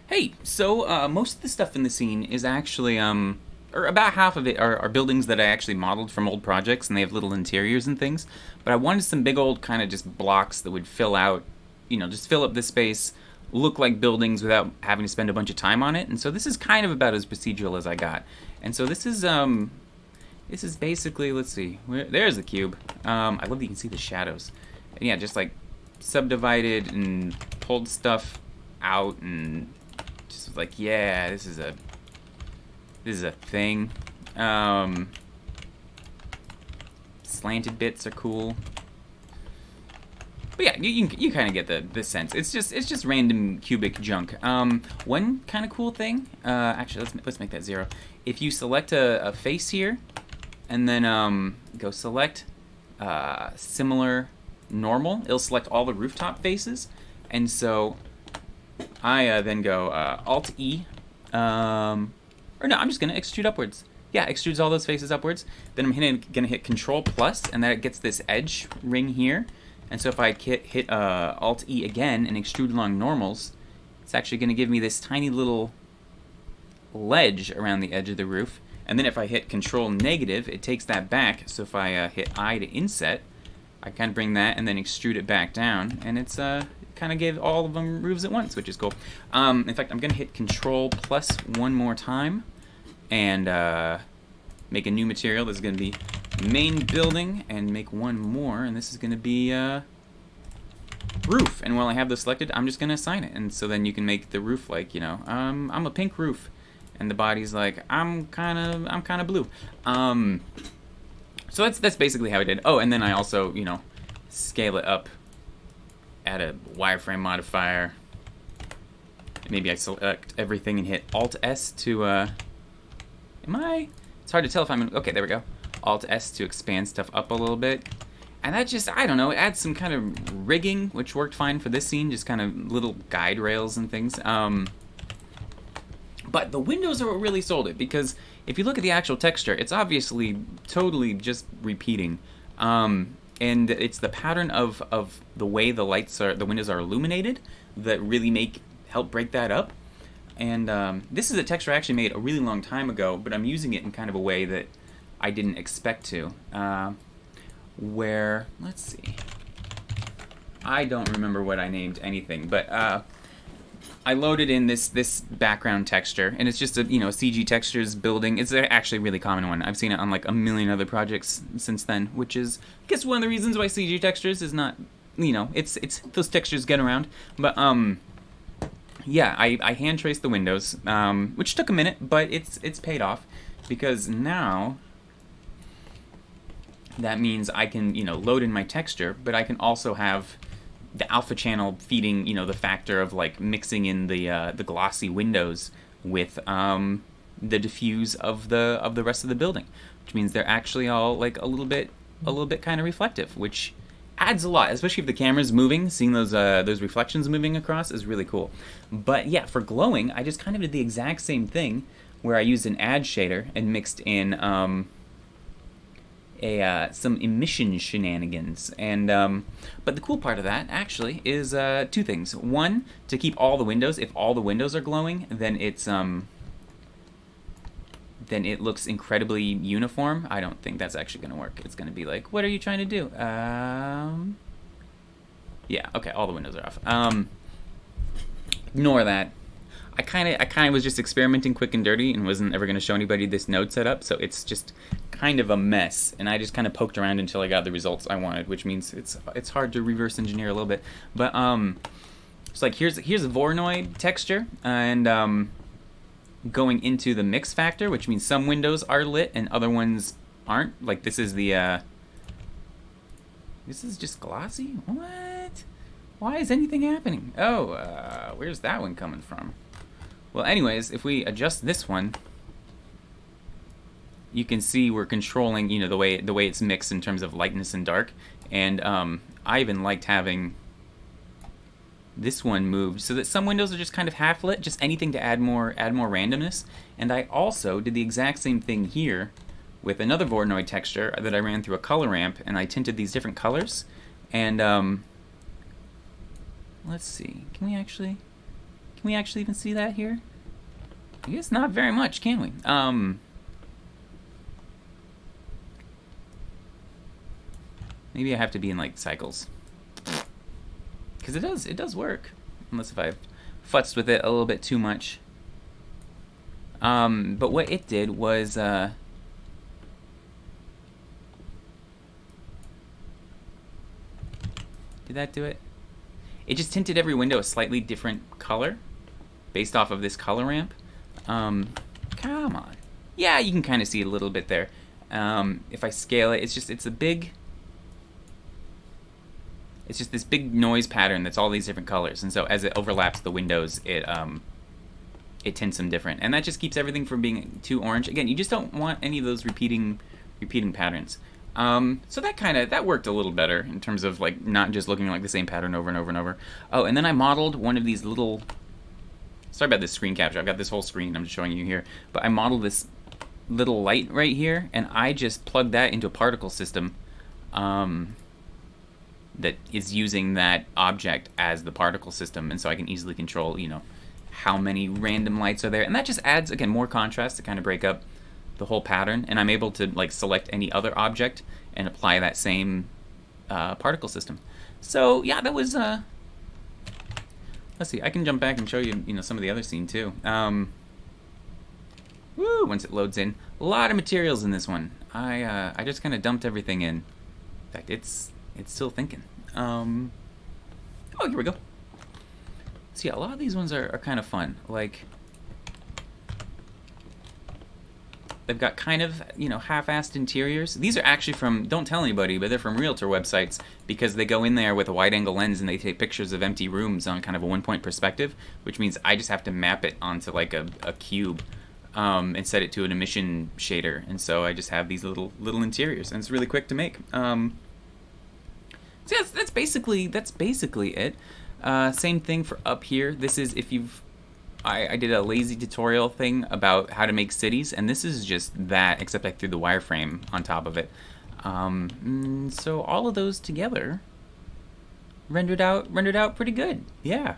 Hey, so most of the stuff in the scene is actually, or about half of it are buildings that I actually modeled from old projects, and they have little interiors and things. But I wanted some big old kind of just blocks that would fill out, just fill up this space, look like buildings without having to spend a bunch of time on it. And so this is kind of about as procedural as I got. And so this is basically, let's see, there's the cube. I love that you can see the shadows. And yeah, just like subdivided and pulled stuff out and just like, yeah, this is a thing. Um, Slanted bits are cool, but yeah, you kind of get the sense. It's just random cubic junk. One kind of cool thing. Actually, let's make that 0. If you select a face here, and then go select similar normal, it'll select all the rooftop faces, and so I then go Alt E, or no, I'm just gonna extrude upwards. Yeah, extrudes all those faces upwards. Then I'm gonna hit Control plus, and that gets this edge ring here. And so if I hit Alt E again and extrude along normals, it's actually gonna give me this tiny little ledge around the edge of the roof. And then if I hit Control negative, it takes that back. So if I hit I to inset, I kind of bring that and then extrude it back down, and it's kind of gave all of them roofs at once, which is cool. In fact, I'm gonna hit Control plus one more time and make a new material. This is gonna be main building, and make one more, and this is gonna be roof. And while I have this selected, I'm just gonna assign it, and so then you can make the roof like, I'm a pink roof, and the body's like, I'm kind of blue. So that's basically how I did. Oh, and then I also, scale it up, add a wireframe modifier. Maybe I select everything and hit Alt S to, it's hard to tell if I'm okay, there we go. Alt S to expand stuff up a little bit. And that just, I don't know, it adds some kind of rigging, which worked fine for this scene, just kind of little guide rails and things. But the windows are what really sold it, because if you look at the actual texture, it's obviously totally just repeating. And it's the pattern of the way the windows are illuminated that really help break that up. And this is a texture I actually made a really long time ago, but I'm using it in kind of a way that I didn't expect to. Where, let's see, I don't remember what I named anything, but I loaded in this background texture, and it's just a CG textures building. It's actually a really common one. I've seen it on like a million other projects since then, which is, I guess, one of the reasons why CG textures is not, it's those textures get around. But yeah, I hand traced the windows, which took a minute, but it's paid off, because now that means I can load in my texture, but I can also have the alpha channel feeding the factor of like mixing in the glossy windows with the diffuse of the rest of the building, which means they're actually all like a little bit kind of reflective, which adds a lot, especially if the camera's moving. Seeing those reflections moving across is really cool. But yeah, for glowing, I just kind of did the exact same thing, where I used an add shader and mixed in some emission shenanigans. And but the cool part of that actually is two things. One, to keep all the windows. If all the windows are glowing, then it looks incredibly uniform. I don't think that's actually going to work. It's going to be like, what are you trying to do? Yeah, okay, all the windows are off. Ignore that. I kind of was just experimenting quick and dirty, and wasn't ever going to show anybody this node setup, so it's just kind of a mess. And I just kind of poked around until I got the results I wanted, which means it's hard to reverse engineer a little bit. But it's like here's a Voronoi texture, and going into the mix factor, which means some windows are lit and other ones aren't. Like this is this is just glossy. What? Why is anything happening? Oh, where's that one coming from? Well, anyways, if we adjust this one, you can see we're controlling, the way it's mixed in terms of lightness and dark. And I even liked having this one moved so that some windows are just kind of half lit, just anything to add more randomness. And I also did the exact same thing here with another Voronoi texture that I ran through a color ramp, and I tinted these different colors. And let's see, can Can we actually even see that here? I guess not very much, can we? Maybe I have to be in like cycles, because it does work, unless if I've futzed with it a little bit too much. But what it did was did that do it? It just tinted every window a slightly different color based off of this color ramp. Come on. Yeah, you can kind of see it a little bit there. If I scale it, it's just this big noise pattern that's all these different colors, and so as it overlaps the windows, it tints them different, and that just keeps everything from being too orange. Again, you just don't want any of those repeating patterns. So that worked a little better in terms of like not just looking like the same pattern over and over and over. Oh, and then I modeled one of these little. Sorry about this screen capture. I've got this whole screen. I'm just showing you here, but I modeled this little light right here, and I just plugged that into a particle system. That is using that object as the particle system, and so I can easily control, how many random lights are there, and that just adds, again, more contrast to kind of break up the whole pattern, and I'm able to like select any other object and apply that same particle system. So yeah, that was let's see, I can jump back and show you, some of the other scene too. Once it loads in, a lot of materials in this one. I just kind of dumped everything in. In fact, it's still thinking. Oh, here we go. See, a lot of these ones are kind of fun. Like, they've got kind of, half-assed interiors. These are actually from, don't tell anybody, but they're from realtor websites, because they go in there with a wide-angle lens and they take pictures of empty rooms on kind of a one-point perspective, which means I just have to map it onto like a cube and set it to an emission shader. And so I just have these little interiors, and it's really quick to make. So yeah, that's basically it. Same thing for up here. This is I did a lazy tutorial thing about how to make cities, and this is just that, except I threw the wireframe on top of it. So all of those together rendered out pretty good. Yeah.